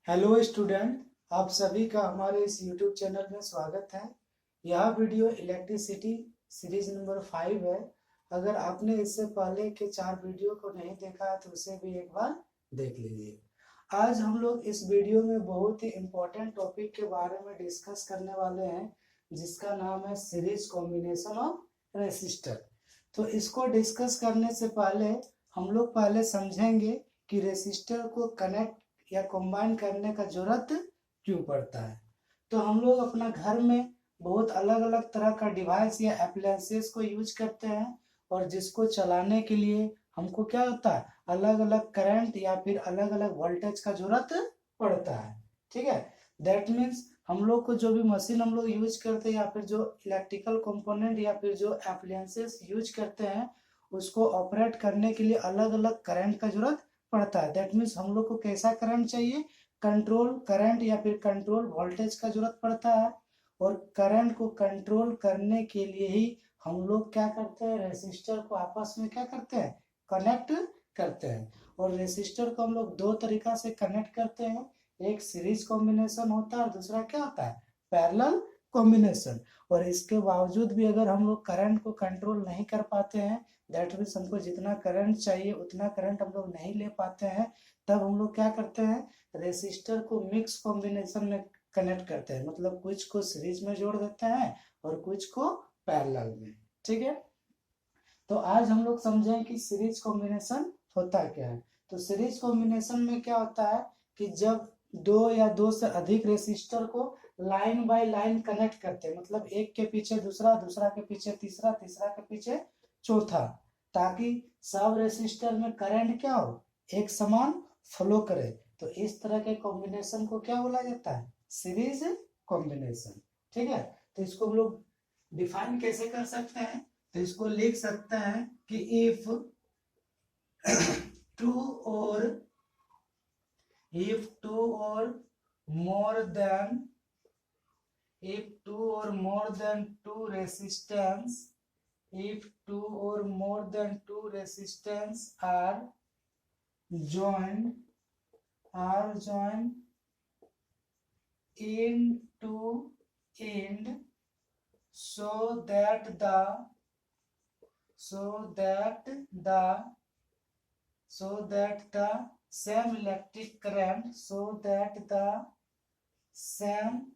Hello student, आप सभी का हमारे इस यूट्यूब चैनल में स्वागत है। यह वीडियो इलेक्ट्रिसिटी सीरीज नंबर 5 है। अगर आपने इससे पहले के 4 वीडियो को नहीं देखा है तो उसे भी एक बार देख लीजिए। आज हम लोग इस वीडियो में बहुत ही इम्पोर्टेंट टॉपिक के बारे में डिस्कस करने वाले हैं, जिसका नाम है सीरीज कॉम्बिनेशन ऑफ रेसिस्टर। तो इसको डिस्कस करने से पहले हम लोग पहले समझेंगे कि रेसिस्टर को कनेक्ट या कंबाइन करने का जरूरत क्यों पड़ता है। तो हम लोग अपना घर में बहुत अलग अलग तरह का डिवाइस या एप्लायंसेस को यूज करते हैं, और जिसको चलाने के लिए हमको क्या होता है, अलग अलग करंट या फिर अलग अलग वोल्टेज का जरूरत पड़ता है। ठीक है, दैट मीन्स हम लोग को जो भी मशीन हम लोग यूज करते हैं या फिर जो इलेक्ट्रिकल कंपोनेंट या फिर जो एप्लायंसेस यूज करते हैं, उसको ऑपरेट करने के लिए अलग अलग करंट का जरूरत पड़ता है। दैट मीन्स हम लोग को कैसा करंट चाहिए, कंट्रोल करंट या फिर कंट्रोल वोल्टेज का जरूरत पड़ता है। और करंट को कंट्रोल करने के लिए ही हम लोग क्या करते हैं, रेसिस्टर को आपस में क्या करते हैं, कनेक्ट करते हैं। और रेसिस्टर को हम लोग दो तरीका से कनेक्ट करते हैं, एक सीरीज कॉम्बिनेशन होता है और दूसरा क्या होता है, पैरेलल कॉम्बिनेशन। और इसके बावजूद भी अगर हम लोग करंट को कंट्रोल नहीं कर पाते हैं, दैट मीन्स हमको जितना करंट चाहिए उतना करंट हम लोग नहीं ले पाते हैं, तब हम लोग क्या करते हैं, रेसिस्टर को मिक्स कॉम्बिनेशन में कनेक्ट करते हैं। मतलब कुछ को सीरीज में जोड़ देते हैं और कुछ को पैरेलल में। ठीक है, तो आज हम लोग समझें कि सीरीज कॉम्बिनेशन होता क्या है। तो सीरीज कॉम्बिनेशन में क्या होता है कि जब दो या दो से अधिक रेसिस्टर को लाइन बाय लाइन कनेक्ट करते हैं, मतलब एक के पीछे दूसरा, दूसरा के पीछे तीसरा, तीसरा के पीछे चौथा, ताकि सब रेसिस्टर में करंट क्या हो, एक समान फ्लो करे। तो इस तरह के कॉम्बिनेशन को क्या बोला जाता है, सीरीज कॉम्बिनेशन। ठीक है, तो इसको हम लोग डिफाइन कैसे कर सकते हैं, तो इसको लिख सकते हैं कि इफ टू और more than if two or more than two resistance if two or more than two resistance joined are joined into end, so that the same electric current same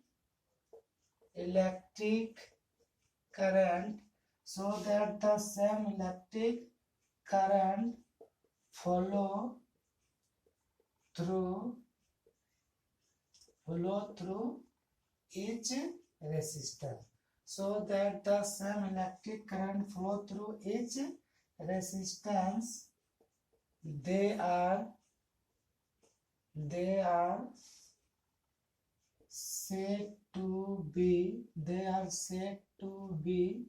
electric current so that the same electric current flow through each resistor, so that the same electric current flow through each resistance. They are said to be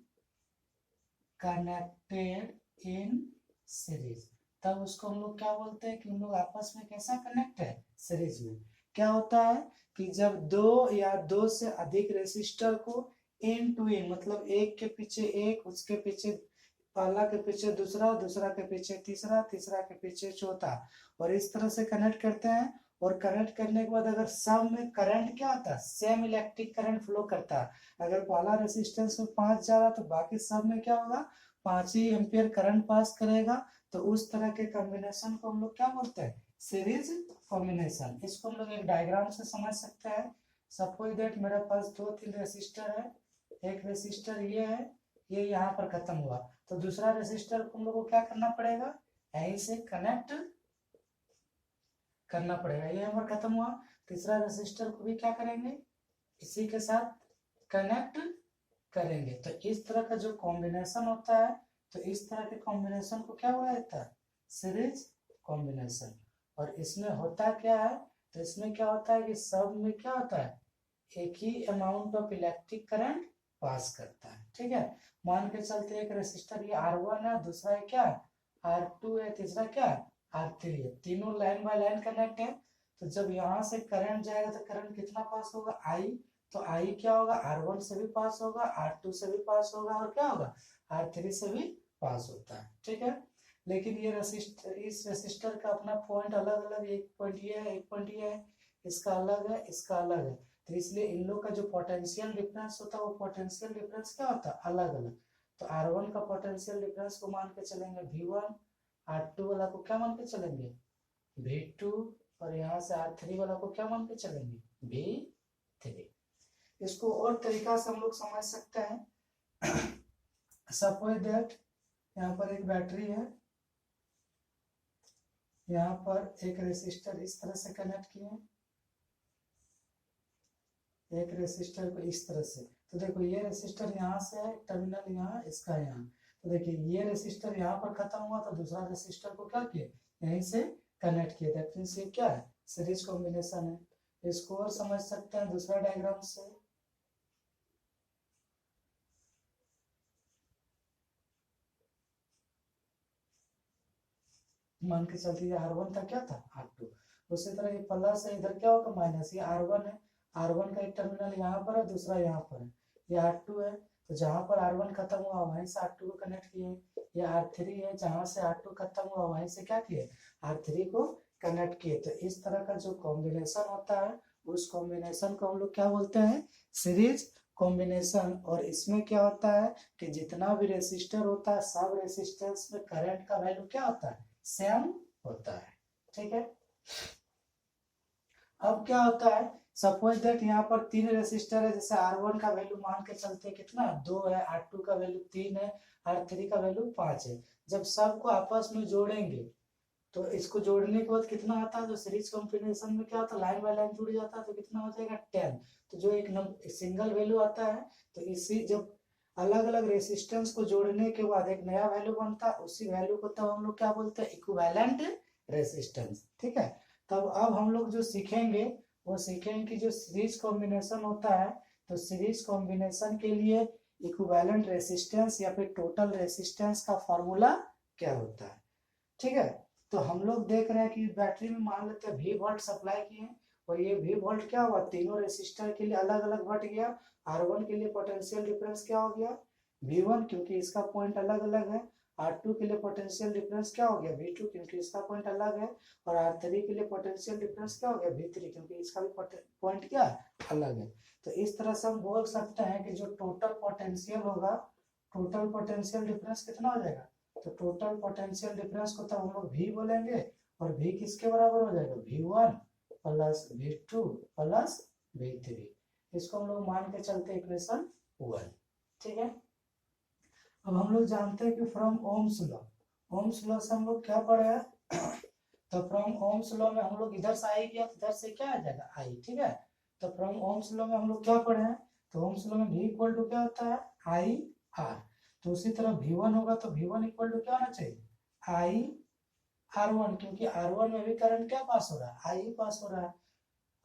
connected in series। तब उसको हम लोग क्या बोलते हैं कि हम लोग आपस में कैसा कनेक्ट है, सीरीज में। क्या होता है कि जब दो या दो से अधिक रेसिस्टर को इन टू इन, मतलब एक के पीछे एक, उसके पीछे पहला के पीछे दूसरा, दूसरा के पीछे तीसरा, तीसरा के पीछे चौथा, और इस तरह से कनेक्ट करते हैं। और कनेक्ट करने के बाद अगर सब में करंट क्या होता है, सेम इलेक्ट्रिक करंट फ्लो करता है। अगर पहला रेसिस्टेंस में 5 जा रहा तो बाकी सब में क्या होगा, 5 ही एम्पियर करंट पास करेगा। तो उस तरह के कॉम्बिनेशन को हम लोग क्या बोलते हैं, सीरीज कॉम्बिनेशन। इसको हम लोग एक डायग्राम से समझ सकते हैं। सपोज दैट मेरे पास 2-3 रेसिस्टर है, एक रेसिस्टर ये है, ये यहाँ पर खत्म हुआ, तो दूसरा रेसिस्टर को हम लोग को क्या करना पड़ेगा, यहीं से कनेक्ट करना पड़ेगा। ये हमारा खत्म हुआ, तीसरा रेसिस्टर को भी क्या करेंगे, इसी के साथ कनेक्ट करेंगे। तो इस तरह का जो कॉम्बिनेशन होता है, तो इस तरह के कॉम्बिनेशन को क्या बोला जाता है, सीरीज कॉम्बिनेशन। और इसमें होता क्या है, तो इसमें क्या होता है कि सब में क्या होता है, एक ही amount of electric current pass करता है। ठीक है, मान के चलते एक रेसिस्टर ये R1 है, दूसरा है क्या, R2 है, तीसरा क्या, R3 है, तीनों लाइन बाय लाइन कनेक्ट है। तो जब यहाँ से करंट जाएगा तो करंट कितना पास होगा, I। तो I क्या होगा, R1 से भी पास होगा, R2 से भी पास होगा, और क्या होगा, R3 से भी पास होता है। ठीक है, लेकिन ये रेसिस्टर, इस रेसिस्टर का अपना पॉइंट अलग अलग, एक पॉइंट ये है, एक पॉइंट ये है। इसका अलग है, इसका अलग है, तो इसलिए इन लोग का जो पोटेंशियल डिफरेंस होता है वो पोटेंशियल डिफरेंस क्या होता है, अलग अलग। तो R1 का पोटेंशियल डिफरेंस को मान के चलेंगे V1, R2 वाला को क्या मान के चलेंगे V2, और यहाँ से R3 वाला को क्या मान के चलेंगे V3। इसको और तरीका से हम लोग समझ सकते हैं। सपोज दैट यहाँ पर एक बैटरी है, यहाँ पर एक रेसिस्टर इस तरह से कनेक्ट किए, एक रेसिस्टर को इस तरह से। तो देखो ये रेसिस्टर यहाँ से है, टर्मिनल यहाँ, इसका यहाँ। तो देखिए ये रेसिस्टर यहाँ पर खत्म हुआ तो दूसरा रेसिस्टर को क्या किए, यहीं से कनेक्ट किए। दैट मींस ये क्या है, सीरीज कॉम्बिनेशन है। इसको और समझ सकते हैं दूसरा डायग्राम से। मान के चलते ये R1 था, क्या था R2। उसी तरह ये प्लस है, इधर क्या होगा माइनस, ये R1 है, R1 का एक टर्मिनल यहाँ पर है, दूसरा यहाँ पर है, ये R2 है, तो जहां पर R1 खत्म हुआ वहीं से R2 को कनेक्ट किए। ये R3 है, जहां से R2 खत्म हुआ वहीं से क्या किए, R3 को कनेक्ट किए। तो इस तरह का जो कॉम्बिनेशन होता है उस कॉम्बिनेशन को हम लोग क्या बोलते हैं, सीरीज कॉम्बिनेशन। और इसमें क्या होता है कि जितना भी रेसिस्टर होता है सब रेसिस्टेंस में करंट का वैल्यू क्या होता है, सेम होता है। ठीक है, अब क्या होता है, सपोज दैट यहाँ पर 3 रेसिस्टर है, जैसे R1 का वैल्यू मान के चलते कितना 2 है, R2 का वैल्यू 3 है, R3 का वैल्यू 5 है। जब सबको आपस में जोड़ेंगे तो इसको जोड़ने के बाद कितना आता है, जो सीरीज कॉम्बिनेशन में क्या होता है, लाइन बाय लाइन जुड़ जाता है, तो कितना हो जाएगा 10। तो जो एक सिंगल वैल्यू आता है, तो इसी जब अलग अलग रेसिस्टेंस को जोड़ने के बाद एक नया वैल्यू बनता है, उसी वैल्यू को तब हम लोग क्या बोलते हैं, इक्विवेलेंट रेसिस्टेंस। ठीक है, तब अब हम लोग जो सीखेंगे वो सीखेंगे कि जो सीरीज कॉम्बिनेशन होता है, तो सीरीज कॉम्बिनेशन के लिए इक्विवेलेंट रेसिस्टेंस या फिर टोटल रेसिस्टेंस का फॉर्मूला क्या होता है। ठीक है, तो हम लोग देख रहे हैं कि बैटरी में मान लेते हैं V वोल्ट सप्लाई किए, और ये V वोल्ट क्या हुआ, तीनों रेसिस्टर के लिए अलग अलग बढ़ गया। R1 के लिए पोटेंशियल डिफरेंस क्या हो गया V1, क्योंकि इसका पॉइंट अलग अलग है। R2 के लिए पोटेंशियल डिफरेंस क्या हो गया V2, क्योंकि इसका पॉइंट अलग है। और R3 के लिए पोटेंशियल डिफरेंस क्या हो गया V3, क्योंकि इसका भी पॉइंट क्या अलग है। तो इस तरह से हम बोल सकते हैं कि जो टोटल पोटेंशियल होगा, टोटल पोटेंशियल डिफरेंस कितना हो जाएगा, तो टोटल पोटेंशियल डिफरेंस को तो हम लोग V बोलेंगे, और V किसके बराबर हो जाएगा V1 plus V2 plus V3। इसको हम लोग मान के चलते इक्वेशन 1। ठीक है, अब हम लोग जानते हैं कि from Ohm's law, Ohm's law से हम लोग क्या पढ़े हैं, तो फ्रॉम ओम्स लॉ में हम लोग इधर से आई गया, इधर से क्या आ जाएगा आई। ठीक है, तो फ्रॉम ओम्स लॉ में हम लोग क्या पढ़े हैं, तो ओम्स लॉ में V इक्वल टू क्या होता है आई आर। तो उसी तरह V1 होगा तो V1 इक्वल टू क्या होना चाहिए आई R1, क्योंकि R1 में भी करंट क्या पास हो रहा है, आई पास हो रहा है,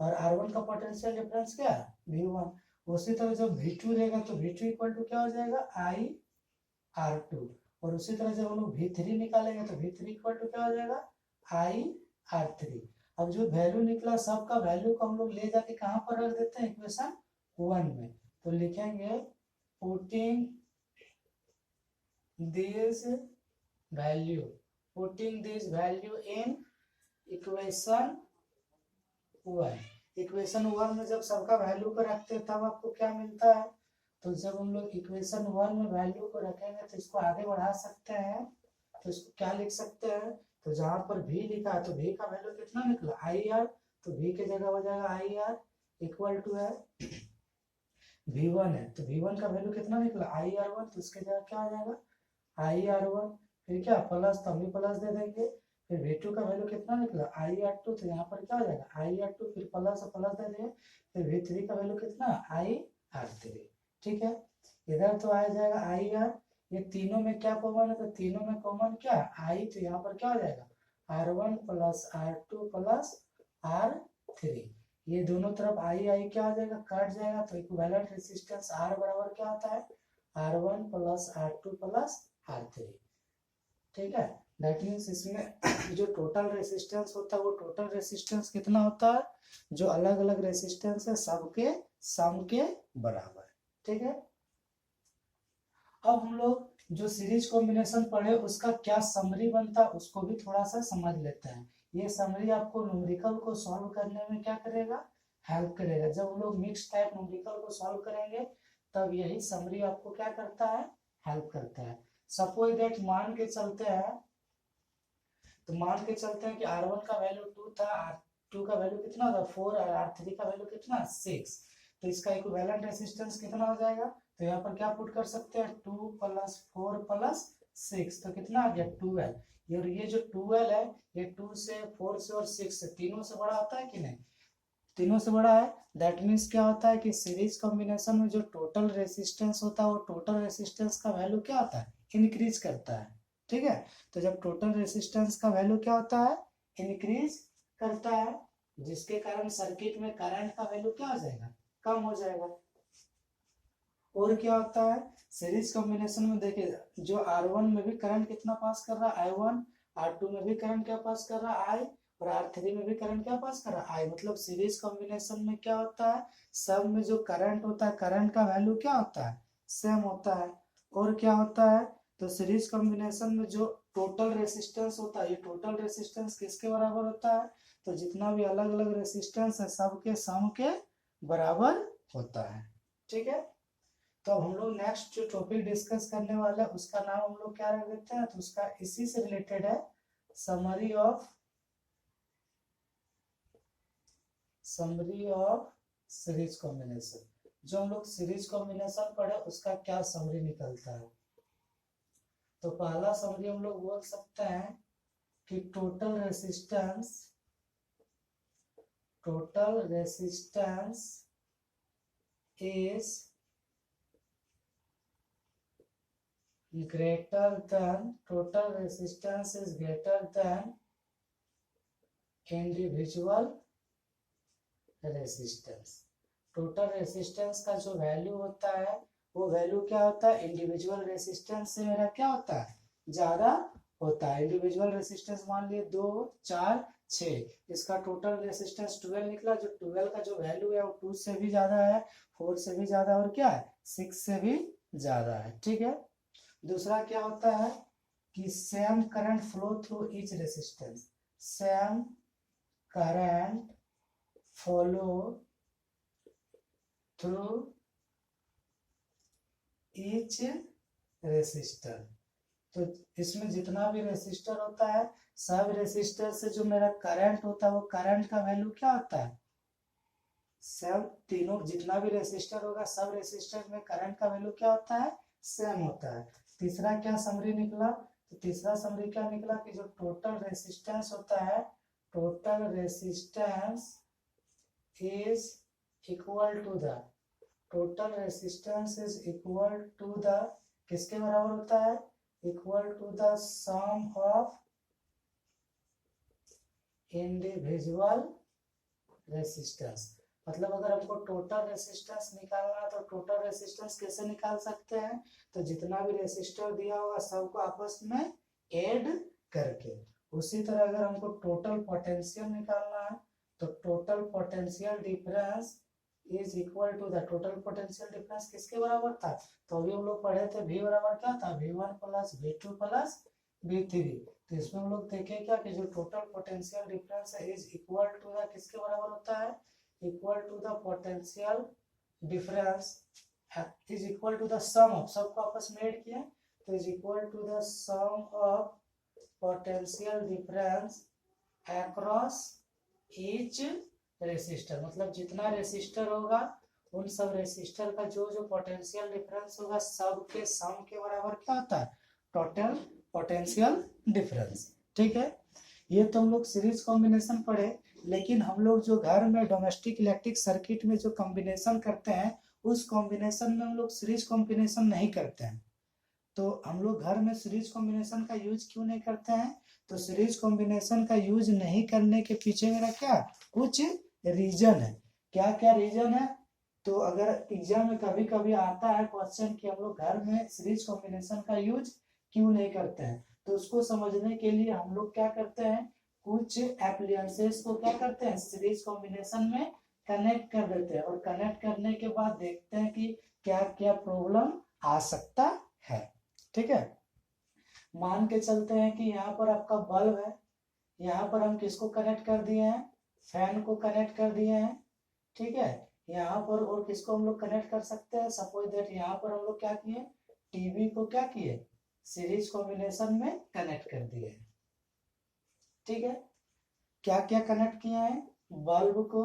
और R1 का पोटेंशियल डिफरेंस क्या है V1। उसी तरह जब V2 रहेगा तो V2 इक्वल टू क्या हो जाएगा आई R2, और उसी तरह जब हम लोग V3 निकालेंगे तो V3 इक्वल टू क्या हो जाएगा आई R3। अब जो वैल्यू निकला सबका वैल्यू को हम लोग ले जाके कहाँ पर रख देते हैं, इक्वेशन 1 में। तो लिखेंगे putting this value, putting this value in equation 1। Equation 1 में जब सबका वैल्यू को रखते हैं तब आपको क्या मिलता है, तो जब हम लोग इक्वेशन 1 में वैल्यू को रखेंगे तो इसको आगे बढ़ा सकते हैं। तो इसको क्या लिख सकते हैं, तो जहां पर V लिखा है तो V का वैल्यू कितना निकला आई आर, तो V की जगह हो जाएगा आई आर इक्वल टू है V1 है, तो V1 का वैल्यू कितना निकला आई आर 1, तो इसके जगह क्या हो जाएगा आई आर 1, फिर क्या प्लस, तो हम प्लस दे देंगे। फिर V2 का वैल्यू कितना निकला आई आर 2, तो यहाँ पर क्या हो जाएगा आई आर 2, फिर प्लस प्लस दे देंगे। फिर V3 का वैल्यू कितना आई आर 3। ठीक है, इधर तो आ जाएगा आई आर, ये तीनों में क्या कॉमन है, तो तीनों में कॉमन क्या आई, तो यहाँ पर क्या हो जाएगा R1 plus R2 plus R3। ये दोनों तरफ आई आई क्या हो जाएगा कट जाएगा, तो इक्विवेलेंट रेसिस्टेंस R बराबर क्या होता है R1 plus R2 plus R3। ठीक है, दैट मीन्स इसमें जो टोटल रेसिस्टेंस होता है वो टोटल रेसिस्टेंस कितना होता है, जो अलग अलग रेसिस्टेंस है सबके सम के बराबर। ठीक है, अब हम लोग जो सीरीज कॉम्बिनेशन पढ़े उसका क्या समरी बनता है उसको भी थोड़ा सा समझ लेते हैं। ये समरी आपको न्यूमेरिकल को सॉल्व करने में क्या करेगा, हेल्प करेगा। जब हम लोग मिक्स टाइप न्यूमेरिकल को सॉल्व करेंगे तब यही समरी आपको क्या करता है, हेल्प करता है। सपोज दैट मान के चलते हैं, तो मान के चलते हैं कि R1 का वैल्यू 2 था, R2 का वैल्यू कितना था 4 और R3 का वैल्यू कितना 6। तो इसका इक्विवेलेंट रेजिस्टेंस कितना हो जाएगा, तो यहाँ पर क्या पुट कर सकते हैं 2 + 4 + 6, तो कितना आ गया 12। और ये जो 12 है ये 2 से 4 से और 6 से तीनों से बड़ा होता है कि नहीं, तीनों से बड़ा है। दैट मीन्स क्या होता है कि सीरीज कॉम्बिनेशन में जो टोटल रेसिस्टेंस होता है वो टोटल रेसिस्टेंस का वैल्यू क्या होता है, इंक्रीज करता है। ठीक है, तो जब टोटल रेसिस्टेंस का वैल्यू क्या होता है, इंक्रीज करता है, जिसके कारण सर्किट में करंट का वैल्यू क्या हो जाएगा, कम हो जाएगा। और क्या होता है सीरीज कॉम्बिनेशन में, देखिए जो R1 में भी करंट कितना पास कर रहा है I1, R2 में भी करंट क्या पास कर रहा है I, और R3 में भी करंट क्या पास कर रहा है I। मतलब सीरीज कॉम्बिनेशन में क्या होता है, सब में जो करंट होता है करंट का वैल्यू क्या होता है, सेम होता है। और क्या होता है, तो सीरीज कॉम्बिनेशन में जो टोटल रेसिस्टेंस होता है, ये टोटल रेसिस्टेंस किसके बराबर होता है, तो जितना भी अलग अलग रेसिस्टेंस है सबके सम के बराबर होता है। ठीक है, तो अब हम लोग नेक्स्ट जो टॉपिक डिस्कस करने वाले हैं उसका नाम हम लोग क्या रख देते हैं, तो उसका इसी से रिलेटेड है समरी ऑफ सीरीज कॉम्बिनेशन। जो हम लोग सीरीज कॉम्बिनेशन पढ़े उसका क्या समरी निकलता है, तो पहला समरी हम लोग बोल सकते हैं कि total resistance is greater than total resistance is greater than individual resistance। Total resistance का जो वैल्यू होता है वो वैल्यू क्या होता है, इंडिविजुअल रेसिस्टेंस से मेरा क्या होता है, ज्यादा होता है। इंडिविजुअल रेसिस्टेंस मान लिए 2 4 6, इसका टोटल रेसिस्टेंस 12 निकला, जो 12 का जो वैल्यू है वो 2 से भी ज्यादा है, 4 से भी ज्यादा, और क्या है 6 से भी ज्यादा है। ठीक है, दूसरा क्या होता है कि same current flow through each resistance, same current flow through each resistor. तो इसमें जितना भी रेसिस्टर होता है सब रेसिस्टर से जो मेरा करंट होता है वो करंट का वैल्यू क्या होता है, सब तीनों जितना भी रेसिस्टर होगा सब रेसिस्टर में करंट का वैल्यू क्या होता है, सेम होता है। तीसरा क्या समरी निकला, तो तीसरा समरी क्या निकला कि जो टोटल रेसिस्टेंस होता है, total resistance is equal to the, total resistance is equal to the, किसके बराबर होता है, equal to the sum of individual resistance. मतलब अगर हमको टोटल रेसिस्टेंस निकालना है तो टोटल रेसिस्टेंस कैसे निकाल सकते हैं, तो जितना भी रेसिस्टर दिया होगा सबको आपस में ऐड करके। उसी तरह अगर हमको टोटल पोटेंशियल निकालना है तो total potential difference is equal to the, total potential difference किसके बराबर था, तो अभी हम लोग पढ़े थे V बराबर क्या था, V1 + V2 + V3। तो इसमें हम लोग देखें क्या कि जो टोटल पोटेंशियल डिफरेंस है इज इक्वल टू द किसके बराबर होता है, equal to the potential difference is equal to the sum of, सबको आपस में ऐड किया तो is equal to the sum of potential difference across each resistor. मतलब जितना रेसिस्टर होगा उन सब रेसिस्टर का जो जो पोटेंशियल डिफरेंस होगा सब के सम के बराबर क्या होता है, टोटल पोटेंशियल डिफरेंस। ठीक है, ये तो हम लोग सीरीज कॉम्बिनेशन पढ़े, लेकिन हम लोग जो घर में डोमेस्टिक इलेक्ट्रिक सर्किट में जो कॉम्बिनेशन करते हैं उस कॉम्बिनेशन में हम लोग सीरीज कॉम्बिनेशन नहीं करते हैं। तो हम लोग घर में सीरीज कॉम्बिनेशन का यूज क्यों नहीं करते हैं, तो सीरीज कॉम्बिनेशन का यूज नहीं करने के पीछे मेरा क्या कुछ रीजन है। क्या क्या रीजन है, तो अगर एग्जाम में कभी कभी आता है क्वेश्चन कि हम लोग घर में सीरीज कॉम्बिनेशन का यूज क्यों नहीं करते हैं, तो उसको समझने के लिए हम लोग क्या करते हैं, कुछ एप्लायंसेस को क्या करते हैं सीरीज कॉम्बिनेशन में कनेक्ट कर देते हैं, और कनेक्ट करने के बाद देखते हैं कि क्या क्या प्रॉब्लम आ सकता है। ठीक है, मान के चलते हैं कि यहाँ पर आपका बल्ब है, यहाँ पर हम किसको कनेक्ट कर दिए हैं, फैन को कनेक्ट कर दिए हैं, ठीक है। यहाँ पर और किसको हम लोग कनेक्ट कर सकते हैं, सपोज दैट यहाँ पर हम लोग क्या किए, टीवी को क्या किए, सीरीज कॉम्बिनेशन में कनेक्ट कर दिए, ठीक है। क्या क्या कनेक्ट किए हैं, बल्ब को,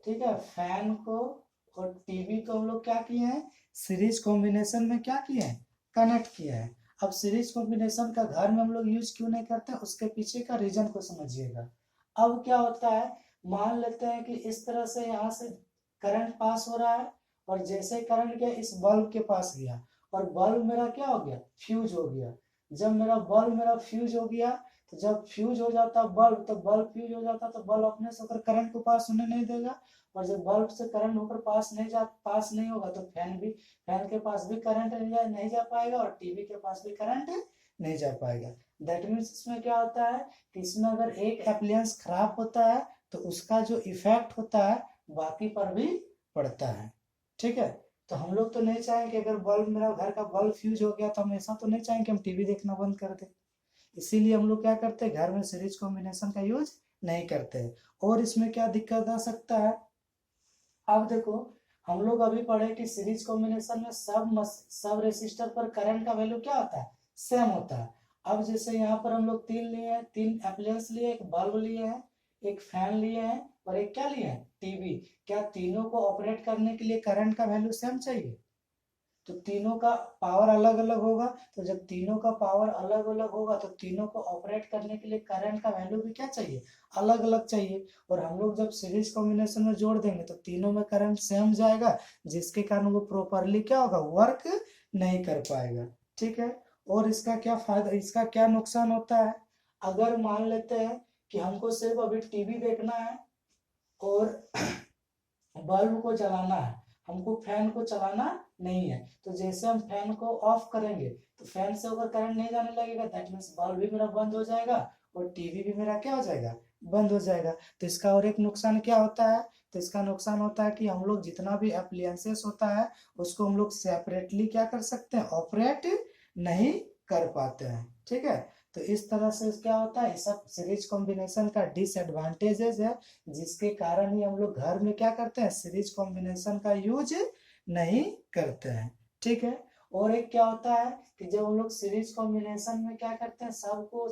ठीक है, फैन को और टीवी को हम लोग क्या किए हैं, सीरीज कॉम्बिनेशन में क्या किए हैं, कनेक्ट किया है। अब सीरीज कॉम्बिनेशन का घर में हम लोग यूज क्यों नहीं करते, उसके पीछे का रीजन को समझिएगा। अब क्या होता है, मान लेते हैं कि इस तरह से यहाँ से करंट पास हो रहा है और जैसे करंट गया इस बल्ब के पास गया और बल्ब मेरा क्या हो गया, फ्यूज हो गया। जब मेरा फ्यूज हो गया, तो जब फ्यूज हो जाता बल्ब, तो बल्ब फ्यूज हो जाता तो बल्ब अपने से होकर करंट को पास होने नहीं देगा, और जब बल्ब से करंट होकर पास नहीं होगा तो फैन के पास भी करंट नहीं जा पाएगा और टीवी के पास भी करंट नहीं जा पाएगा। दैट मीन्स इसमें क्या होता है कि इसमें अगर एक एप्लायंस खराब होता है तो उसका जो इफेक्ट होता है बाकी पर भी पड़ता है, ठीक है। तो हम लोग तो नहीं चाहेंगे कि अगर बल्ब, मेरा घर का बल्ब फ्यूज हो गया तो हम ऐसा तो नहीं चाहेंगे कि हम टीवी देखना बंद कर दें। इसीलिए हम लोग क्या करते हैं, घर में सीरीज कॉम्बिनेशन का यूज नहीं करते। और इसमें क्या दिक्कत आ सकता है, अब देखो हम लोग अभी पढ़े कि सीरीज कॉम्बिनेशन में सब रेसिस्टर पर करंट का वैल्यू क्या होता है, सेम होता है। अब जैसे यहाँ पर हम लोग तीन लिए हैं, तीन अप्लायंस लिए, एक बल्ब लिए हैं, एक फैन लिए हैं और एक क्या लिए हैं, टीवी। क्या तीनों को ऑपरेट करने के लिए करंट का वैल्यू सेम चाहिए, तो तीनों का पावर अलग अलग होगा। तो जब तीनों का पावर अलग अलग होगा तो तीनों को ऑपरेट करने के लिए करंट का वैल्यू भी क्या चाहिए, अलग अलग चाहिए। और हम लोग जब सीरीज कॉम्बिनेशन में जोड़ देंगे तो तीनों में करंट सेम जाएगा, जिसके कारण वो प्रॉपरली क्या होगा, वर्क नहीं कर पाएगा, ठीक है। और इसका क्या फायदा, इसका क्या नुकसान होता है, अगर मान लेते हैं कि हमको सिर्फ अभी टीवी देखना है और बल्ब को जलाना है, हमको फैन को चलाना नहीं है, तो जैसे हम फैन को ऑफ करेंगे तो फैन से होकर करंट नहीं जाने लगेगा, दैट मीन्स बल्ब भी मेरा बंद हो जाएगा और टीवी भी मेरा क्या हो जाएगा, बंद हो जाएगा। तो इसका और एक नुकसान क्या होता है, तो इसका नुकसान होता है कि हम लोग जितना भी अप्लायंसेस होता है उसको हम लोग सेपरेटली क्या कर सकते हैं, ऑपरेट नहीं कर पाते हैं, ठीक है। तो इस तरह से क्या होता है, सब सीरीज कॉम्बिनेशन का डिसएडवांटेजेस है, जिसके कारण ही हम लोग घर में क्या करते हैं, सीरीज कॉम्बिनेशन का यूज नहीं करते हैं, ठीक है। और एक क्या होता है कि जब हम लोग सीरीज कॉम्बिनेशन में क्या करते हैं, सबको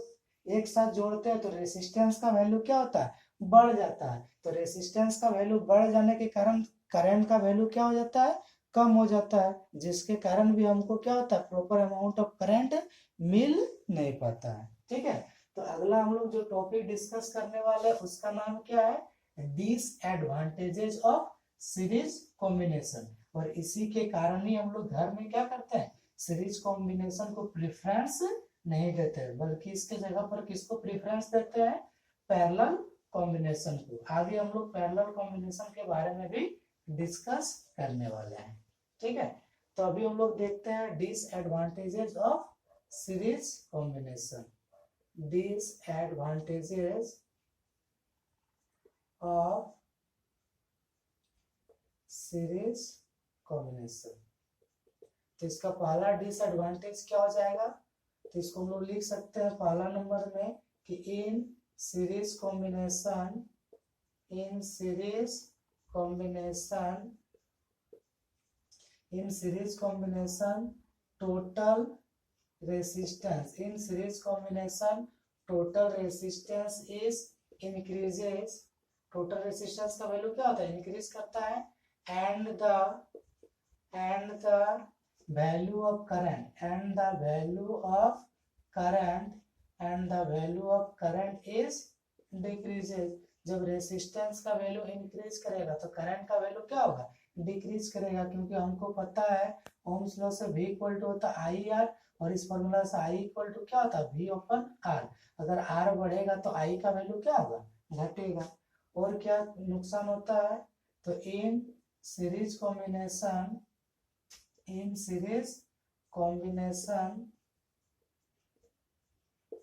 एक साथ जोड़ते हैं तो रेसिस्टेंस का वैल्यू क्या होता है, बढ़ जाता है। तो रेसिस्टेंस का वैल्यू बढ़ जाने के कारण करंट का वैल्यू क्या हो जाता है, कम हो जाता है, जिसके कारण भी हमको क्या होता है, प्रॉपर अमाउंट ऑफ करंट मिल नहीं पाता है, ठीक है। तो अगला हम लोग जो टॉपिक डिस्कस करने वाले हैं उसका नाम क्या है, डिसएडवांटेजेस ऑफ सीरीज कॉम्बिनेशन। और इसी के कारण ही हम लोग घर में क्या करते हैं, सीरीज कॉम्बिनेशन को प्रेफरेंस नहीं देते हैं, बल्कि इसके जगह पर किसको प्रेफरेंस देते हैं, पैरेलल कॉम्बिनेशन को। आगे हम लोग पैरेलल कॉम्बिनेशन के बारे में भी डिस्कस करने वाले हैं, ठीक है। तो अभी हम लोग देखते हैं disadvantages of series combination. disadvantages of series combination. तो इसका पहला डिसएडवांटेज क्या हो जाएगा, तो इसको हम लोग लिख सकते हैं पहला नंबर में कि in series combination total resistance in series combination total resistance is increases, total resistance का वैल्यू क्या होता है, इंक्रीज करता है, and the value of current is decreases। जब रेसिस्टेंस का वैल्यू इंक्रीज करेगा तो करंट का वैल्यू क्या होगा, डिक्रीज करेगा, क्योंकि हमको पता है ओम्स लॉ से V इक्वल टू होता है IR, और इस फॉर्मूला से I इक्वल टू क्या होता है, V अपन R। अगर R बढ़ेगा तो I का वैल्यू क्या होगा, घटेगा। और क्या नुकसान होता है, तो in series combination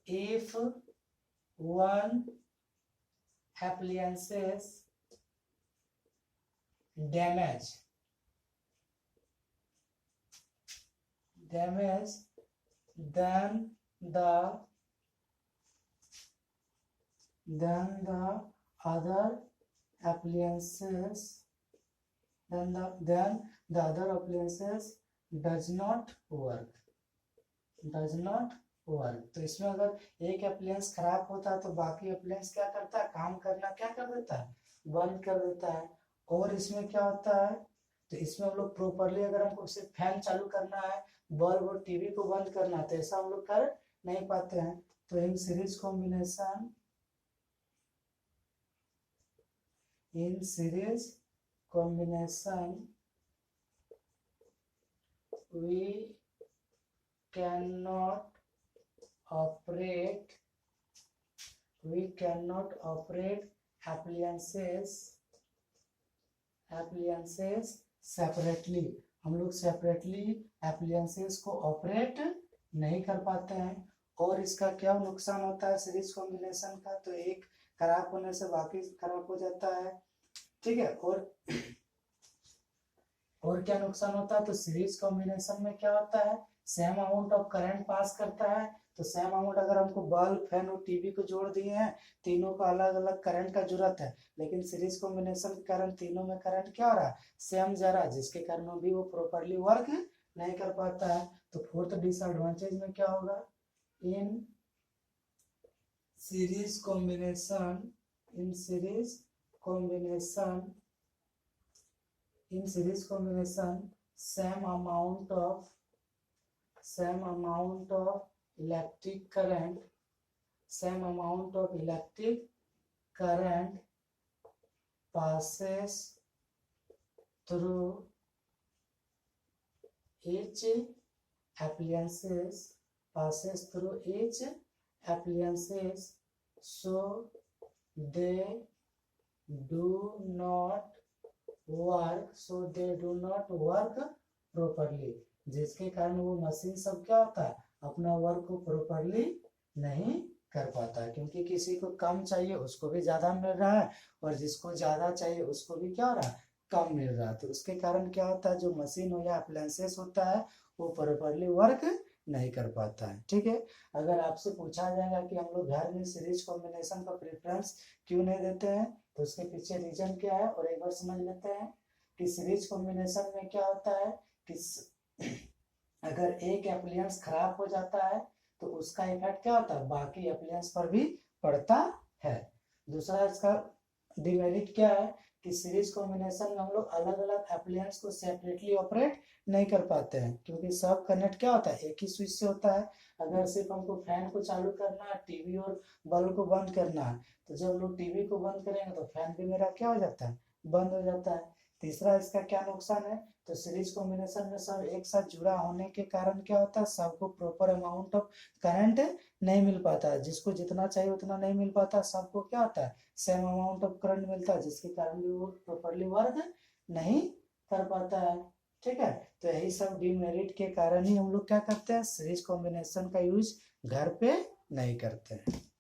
if one appliances damage then the then the other appliances then the other appliances does not work. तो इसमें अगर एक अप्लायंस खराब होता है तो बाकी अप्लायंस क्या करता है, काम करना क्या कर देता है, बंद कर देता है। और इसमें क्या होता है, तो इसमें हम लोग प्रॉपरली अगर हमको सिर्फ फैन चालू करना है, बल्ब और टीवी को बंद करना है, तो ऐसा हम लोग कर नहीं पाते हैं। तो in series combination we cannot operate appliances separately। हम लोग सेपरेटली एप्लियंसेस को ऑपरेट नहीं कर पाते हैं। और इसका क्या नुकसान होता है सीरीज कॉम्बिनेशन का, तो एक खराब होने से बाकी खराब हो जाता है, ठीक है। और क्या नुकसान होता है, तो सीरीज कॉम्बिनेशन में क्या होता है, same amount of current pass करता है। तो सेम अमाउंट अगर हमको बल्ब, फैन और टीवी को जोड़ दिए हैं, तीनों का अलग अलग करंट का जरूरत है, लेकिन सीरीज कॉम्बिनेशन के कारण तीनों में करंट क्या हो रहा है, सेम जा रहा है, जिसके कारण भी वो प्रॉपरली वर्क नहीं कर पाता है। तो फोर्थ डिसएडवांटेज में क्या होगा, in series combination same amount of electric current passes through each appliances, so they do not work properly, जिसके कारण वो मशीन सब क्या होता है, अपना वर्क को प्रॉपरली नहीं कर पाता है। क्योंकि किसी को कम चाहिए उसको भी ज्यादा मिल रहा है, और जिसको ज्यादा चाहिए उसको भी क्या हो रहा है, कम मिल रहा है। तो उसके कारण क्या होता है, जो मशीन हो या अप्लायंसेस होता है वो प्रॉपरली वर्क नहीं कर पाता है, ठीक है। अगर आपसे पूछा जाएगा कि हम लोग घर में सीरीज कॉम्बिनेशन का प्रेफरेंस क्यों नहीं देते हैं, तो उसके पीछे रीजन क्या है, और एक बार समझ लेते हैं कि सीरीज कॉम्बिनेशन में क्या होता है कि अगर एक एप्लियंस खराब हो जाता है तो उसका इफेक्ट क्या होता है, बाकी एप्लियंस पर भी पड़ता है। दूसरा इसका डिमेरिट क्या है कि सीरीज कॉम्बिनेशन में हम लोग अलग अलग एप्लियंस को सेपरेटली ऑपरेट नहीं कर पाते हैं, क्योंकि सब कनेक्ट क्या होता है, एक ही स्विच से होता है। अगर सिर्फ हमको फैन को चालू करना है, टीवी और बल्ब को बंद करना है, तो जब लोग टीवी को बंद करेंगे तो फैन भी मेरा क्या हो जाता है, बंद हो जाता है। तीसरा इसका क्या नुकसान है, तो सीरीज कॉम्बिनेशन में सब एक साथ जुड़ा होने के कारण क्या होता है, सबको प्रॉपर अमाउंट ऑफ करंट नहीं मिल पाता, जिसको जितना चाहिए उतना नहीं मिल पाता, सबको क्या होता है, सेम अमाउंट ऑफ करंट मिलता है, जिसके कारण भी वो प्रॉपरली वर्क नहीं कर पाता है, ठीक है। तो यही सब डिमेरिट के कारण ही हम लोग क्या करते हैं, सीरीज कॉम्बिनेशन का यूज घर पे नहीं करते हैं।